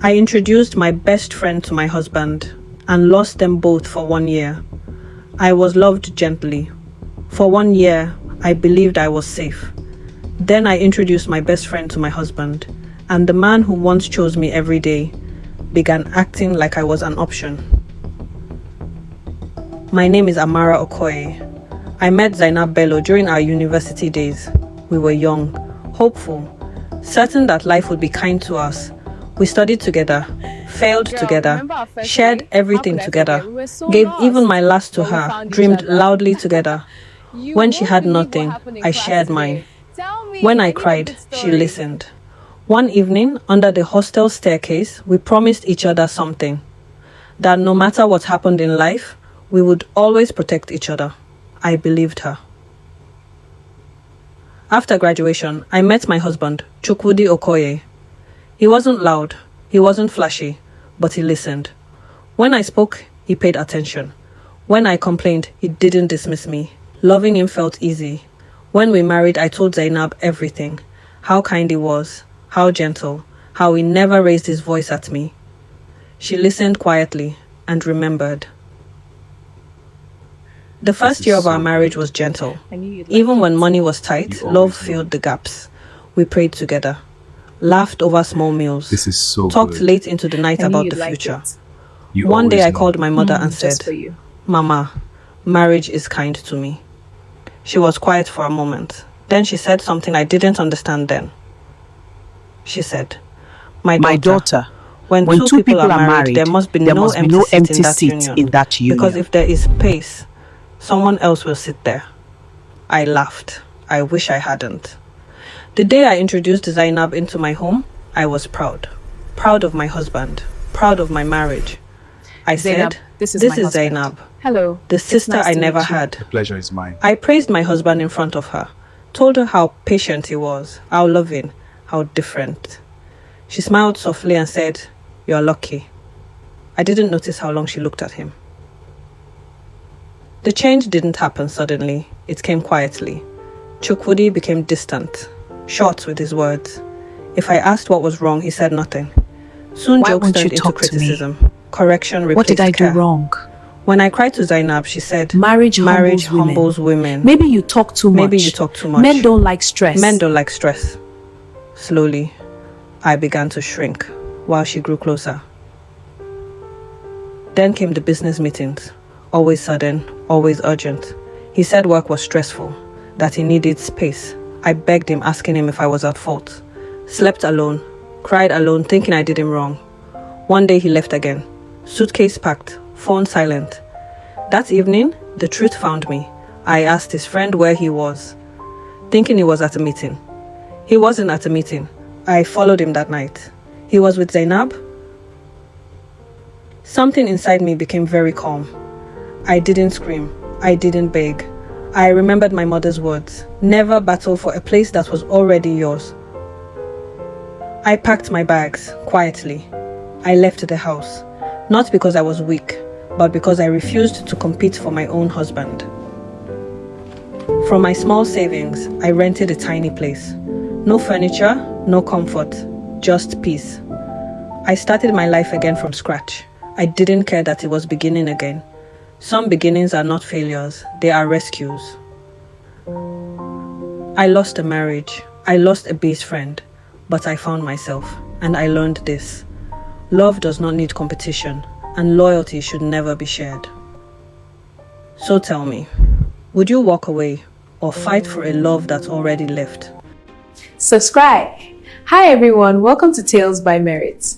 I introduced my best friend to my husband and lost them both for 1 year. I was loved gently. For 1 year, I believed I was safe. Then I introduced my best friend to my husband, and the man who once chose me every day began acting like I was an option. My name is Amara Okoye. I met Zainab Bello during our university days. We were young, hopeful, certain that life would be kind to us. We studied together, failed together, shared everything together, gave even my last to her, dreamed loudly together. When she had nothing, I shared mine. When I cried, she listened. One evening, under the hostel staircase, we promised each other something. That no matter what happened in life, we would always protect each other. I believed her. After graduation, I met my husband, Chukwudi Okoye. He wasn't loud, he wasn't flashy, but he listened. When I spoke, he paid attention. When I complained, he didn't dismiss me. Loving him felt easy. When we married, I told Zainab everything. How kind he was, how gentle, how he never raised his voice at me. She listened quietly and remembered. The first year of our marriage was gentle. Even when money was tight, love filled the gaps. We prayed together, laughed over small meals, talked late into the night about the future. One day I called my mother and said, "Mama, marriage is kind to me." She was quiet for a moment. Then she said something I didn't understand then. She said, My daughter, when two people are married, there must be no empty seat in that union. Because if there is space, someone else will sit there. I laughed. I wish I hadn't. The day I introduced Zainab into my home, I was proud. Proud of my husband. Proud of my marriage. I Zainab, said, this is Zainab. Hello. The sister nice I to never meet you. had. The pleasure is mine. I praised my husband in front of her. Told her how patient he was, how loving, how different. She smiled softly and said, "You're lucky." I didn't notice how long she looked at him. The change didn't happen suddenly. It came quietly. Chukwudi became distant, short with his words. If I asked what was wrong, he said nothing. Soon Why jokes won't you turned into talk to me? criticism. Correction replaced What did I do care. wrong? When I cried to Zainab, she said, Marriage humbles women. Maybe you talk too much. Maybe you talk too much. Men don't like stress. Men don't like stress. Slowly, I began to shrink while she grew closer. Then came the business meetings. Always sudden, always urgent. He said work was stressful, that he needed space. I begged him, asking him if I was at fault. Slept alone, cried alone, thinking I did him wrong. One day he left again. Suitcase packed, phone silent. That evening, the truth found me. I asked his friend where he was, thinking he was at a meeting. He wasn't at a meeting. I followed him that night. He was with Zainab. Something inside me became very calm. I didn't scream. I didn't beg. I remembered my mother's words. Never battle for a place that was already yours. I packed my bags quietly. I left the house, not because I was weak, but because I refused to compete for my own husband. From my small savings, I rented a tiny place. No furniture, no comfort, just peace. I started my life again from scratch. I didn't care that it was beginning again. Some beginnings are not failures, they are rescues. I lost a marriage, I lost a best friend, but I found myself, and I learned this. Love does not need competition, and loyalty should never be shared. So tell me, would you walk away or fight for a love that's already left? Subscribe. Hi everyone, welcome to Tales by Merit.